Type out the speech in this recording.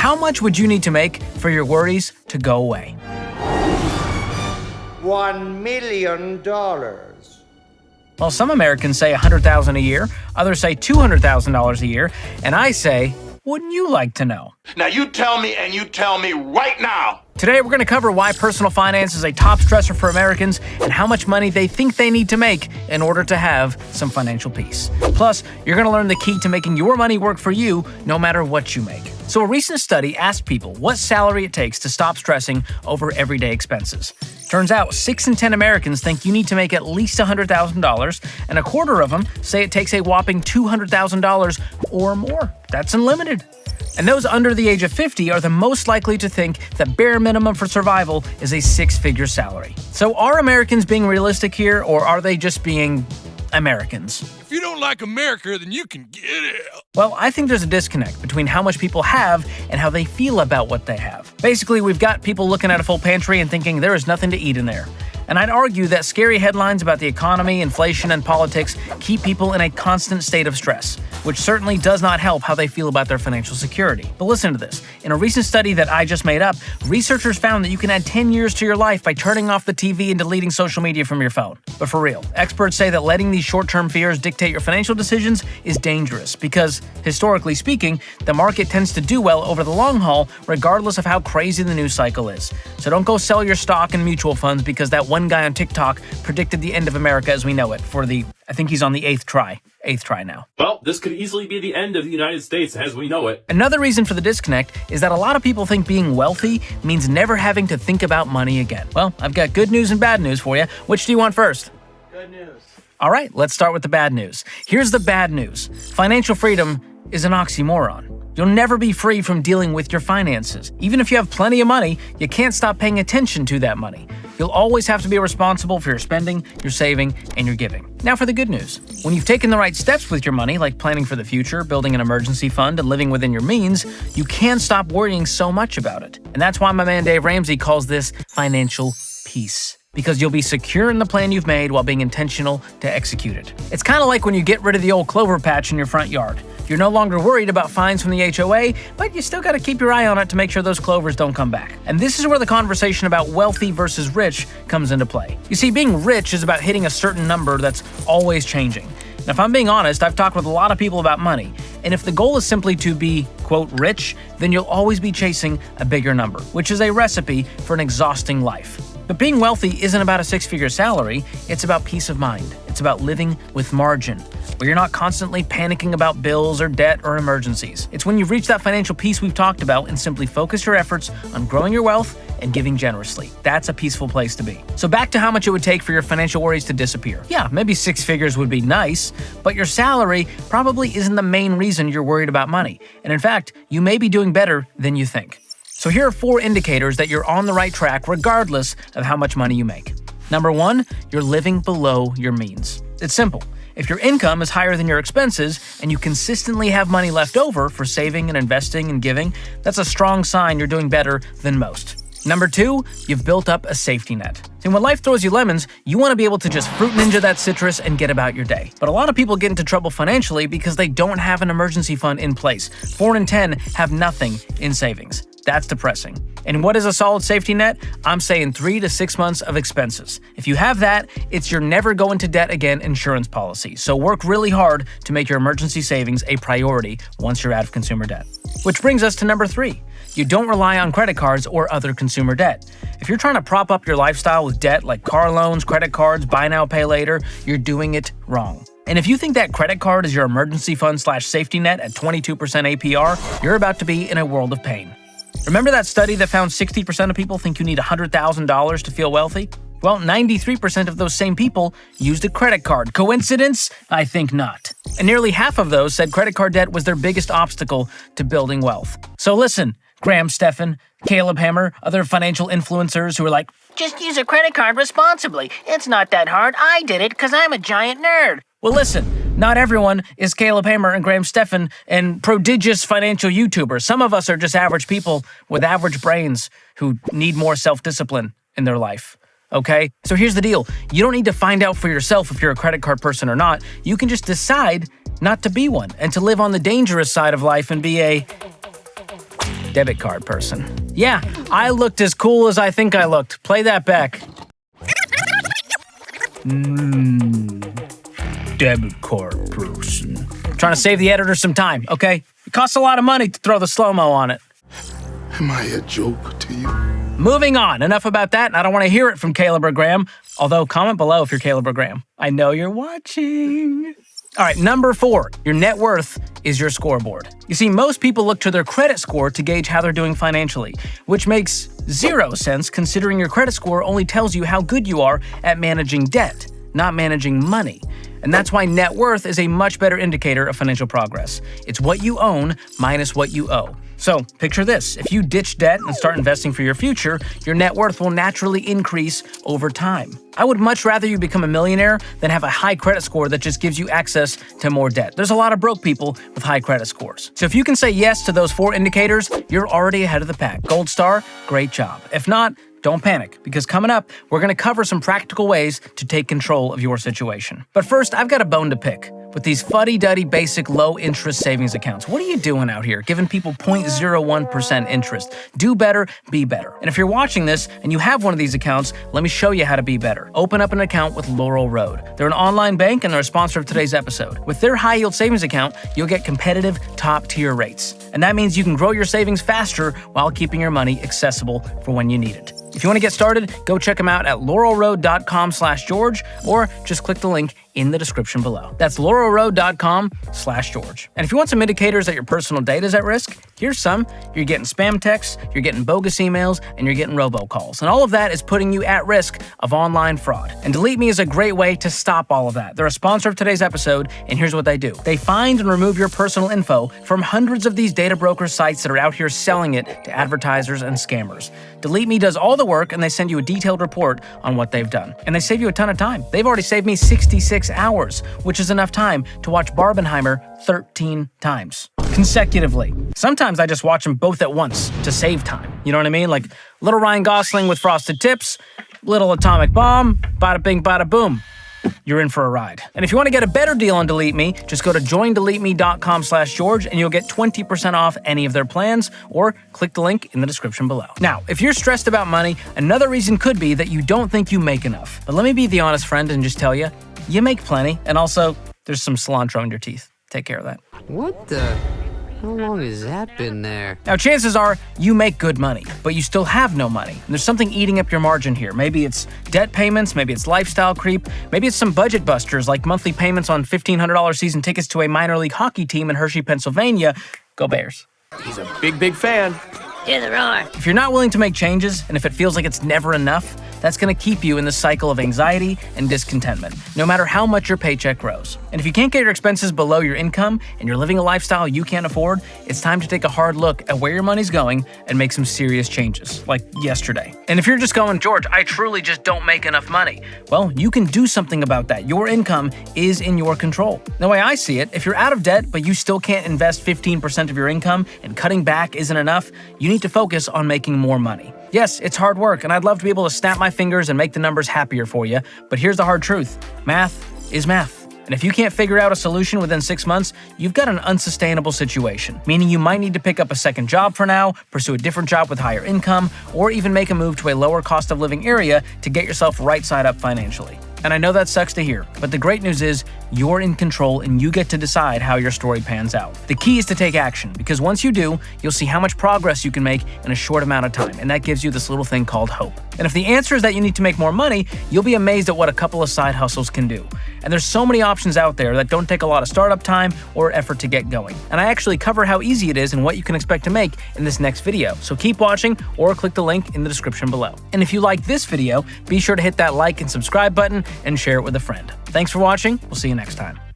how much would you need to make for your worries to go away? $1 million. Well, some Americans say $100,000 a year, others say $200,000 a year, and I say, wouldn't you like to know? Now you tell me, and you tell me right now. Today, we're going to cover why personal finance is a top stressor for Americans and how much money they think they need to make in order to have some financial peace. Plus, you're going to learn the key to making your money work for you no matter what you make. So a recent study asked people what salary it takes to stop stressing over everyday expenses. Turns out 6 in 10 Americans think you need to make at least $100,000, and a quarter of them say it takes a whopping $200,000 or more. That's unlimited. And those under the age of 50 are the most likely to think the bare minimum for survival is a 6-figure salary. So are Americans being realistic here, or are they just being Americans? If you don't like America, then you can get it. Well, I think there's a disconnect between how much people have and how they feel about what they have. Basically, we've got people looking at a full pantry and thinking there is nothing to eat in there. And I'd argue that scary headlines about the economy, inflation, and politics keep people in a constant state of stress, which certainly does not help how they feel about their financial security. But listen to this. In a recent study that I just made up, researchers found that you can add 10 years to your life by turning off the TV and deleting social media from your phone. But for real, experts say that letting these short-term fears dictate your financial decisions is dangerous because, historically speaking, the market tends to do well over the long haul regardless of how crazy the news cycle is. So don't go sell your stock and mutual funds because that one guy on TikTok predicted the end of America as we know it for I think he's on the 8th try. 8th try now. Well, this could easily be the end of the United States as we know it. Another reason for the disconnect is that a lot of people think being wealthy means never having to think about money again. Well, I've got good news and bad news for you. Which do you want first? Good news. All right, let's start with the bad news. Here's the bad news. Financial freedom is an oxymoron. You'll never be free from dealing with your finances. Even if you have plenty of money, you can't stop paying attention to that money. You'll always have to be responsible for your spending, your saving, and your giving. Now for the good news. When you've taken the right steps with your money, like planning for the future, building an emergency fund, and living within your means, you can stop worrying so much about it. And that's why my man Dave Ramsey calls this financial peace. Because you'll be secure in the plan you've made while being intentional to execute it. It's kind of like when you get rid of the old clover patch in your front yard. You're no longer worried about fines from the HOA, but you still got to keep your eye on it to make sure those clovers don't come back. And this is where the conversation about wealthy versus rich comes into play. You see, being rich is about hitting a certain number that's always changing. Now, if I'm being honest, I've talked with a lot of people about money, and if the goal is simply to be, quote, rich, then you'll always be chasing a bigger number, which is a recipe for an exhausting life. But being wealthy isn't about a 6-figure salary, it's about peace of mind. It's about living with margin, where you're not constantly panicking about bills or debt or emergencies. It's when you've reached that financial peace we've talked about and simply focus your efforts on growing your wealth and giving generously. That's a peaceful place to be. So back to how much it would take for your financial worries to disappear. Yeah, maybe 6 figures would be nice, but your salary probably isn't the main reason you're worried about money. And in fact, you may be doing better than you think. So here are 4 indicators that you're on the right track regardless of how much money you make. Number 1, you're living below your means. It's simple. If your income is higher than your expenses and you consistently have money left over for saving and investing and giving, that's a strong sign you're doing better than most. Number 2, you've built up a safety net. See, when life throws you lemons, you want to be able to just fruit ninja that citrus and get about your day. But a lot of people get into trouble financially because they don't have an emergency fund in place. 4 in 10 have nothing in savings. That's depressing. And what is a solid safety net? I'm saying 3 to 6 months of expenses. If you have that, it's your never go into debt again insurance policy. So work really hard to make your emergency savings a priority once you're out of consumer debt. Which brings us to number 3. You don't rely on credit cards or other consumer debt. If you're trying to prop up your lifestyle with debt like car loans, credit cards, buy now, pay later, you're doing it wrong. And if you think that credit card is your emergency fund/safety net at 22% APR, you're about to be in a world of pain. Remember that study that found 60% of people think you need $100,000 to feel wealthy? Well, 93% of those same people used a credit card. Coincidence? I think not. And nearly half of those said credit card debt was their biggest obstacle to building wealth. So listen, Graham Stephan, Caleb Hammer, other financial influencers who are like, just use a credit card responsibly. It's not that hard. I did it because I'm a giant nerd. Well, listen, not everyone is Caleb Hammer and Graham Stephan and prodigious financial YouTubers. Some of us are just average people with average brains who need more self-discipline in their life. Okay? So here's the deal. You don't need to find out for yourself if you're a credit card person or not. You can just decide not to be one and to live on the dangerous side of life and be a Debit card person. Yeah, I looked as cool as I think I looked. Play that back. Debit card person. Trying to save the editor some time, okay? It costs a lot of money to throw the slow-mo on it. Am I a joke to you? Moving on. Enough about that, and I don't want to hear it from Caleb or Graham. Although, comment below if you're Caleb or Graham. I know you're watching. All right, number 4. Your net worth is your scoreboard. You see, most people look to their credit score to gauge how they're doing financially, which makes 0 sense considering your credit score only tells you how good you are at managing debt, not managing money. And that's why net worth is a much better indicator of financial progress. It's what you own minus what you owe. So, picture this. If you ditch debt and start investing for your future, your net worth will naturally increase over time. I would much rather you become a millionaire than have a high credit score that just gives you access to more debt. There's a lot of broke people with high credit scores. So if you can say yes to those 4 indicators, you're already ahead of the pack. Gold star, great job. If not, don't panic, because coming up, we're going to cover some practical ways to take control of your situation. But first, I've got a bone to pick. With these fuddy-duddy basic low-interest savings accounts, what are you doing out here giving people 0.01% interest? Do better, be better. And if you're watching this and you have one of these accounts, let me show you how to be better. Open up an account with Laurel Road. They're an online bank and they're a sponsor of today's episode. With their high-yield savings account, you'll get competitive top-tier rates. And that means you can grow your savings faster while keeping your money accessible for when you need it. If you want to get started, go check them out at laurelroad.com/George or just click the link in the description below. That's laurelroad.com/George. And if you want some indicators that your personal data is at risk, here's some. You're getting spam texts, you're getting bogus emails, and you're getting robocalls. And all of that is putting you at risk of online fraud. And Delete Me is a great way to stop all of that. They're a sponsor of today's episode, and here's what they do. They find and remove your personal info from hundreds of these data broker sites that are out here selling it to advertisers and scammers. Delete Me does all the work, and they send you a detailed report on what they've done. And they save you a ton of time. They've already saved me 66 hours, which is enough time to watch Barbenheimer 13 times consecutively. Sometimes I just watch them both at once to save time. You know what I mean? Like little Ryan Gosling with frosted tips, little atomic bomb, bada bing, bada boom. You're in for a ride. And if you want to get a better deal on Delete Me, just go to joindeleteme.com/George and you'll get 20% off any of their plans, or click the link in the description below. Now, if you're stressed about money, another reason could be that you don't think you make enough. But let me be the honest friend and just tell you, you make plenty, and also there's some cilantro in your teeth. Take care of that. What the? How long has that been there? Now, chances are you make good money, but you still have no money. And there's something eating up your margin here. Maybe it's debt payments, maybe it's lifestyle creep, maybe it's some budget busters like monthly payments on $1,500 season tickets to a minor league hockey team in Hershey, Pennsylvania. Go Bears. He's a big fan. Hear the roar. If you're not willing to make changes, and if it feels like it's never enough, that's going to keep you in the cycle of anxiety and discontentment, no matter how much your paycheck grows. And if you can't get your expenses below your income and you're living a lifestyle you can't afford, it's time to take a hard look at where your money's going and make some serious changes, like yesterday. And if you're just going, George, I truly just don't make enough money, well, you can do something about that. Your income is in your control. The way I see it, if you're out of debt, but you still can't invest 15% of your income and cutting back isn't enough, you need to focus on making more money. Yes, it's hard work, and I'd love to be able to snap my fingers and make the numbers happier for you, but here's the hard truth. Math is math. And if you can't figure out a solution within 6 months, you've got an unsustainable situation, meaning you might need to pick up a second job for now, pursue a different job with higher income, or even make a move to a lower cost of living area to get yourself right side up financially. And I know that sucks to hear, but the great news is you're in control and you get to decide how your story pans out. The key is to take action, because once you do, you'll see how much progress you can make in a short amount of time, and that gives you this little thing called hope. And if the answer is that you need to make more money, you'll be amazed at what a couple of side hustles can do. And there's so many options out there that don't take a lot of startup time or effort to get going. And I actually cover how easy it is and what you can expect to make in this next video. So keep watching or click the link in the description below. And if you like this video, be sure to hit that like and subscribe button and share it with a friend. Thanks for watching. We'll see you next time.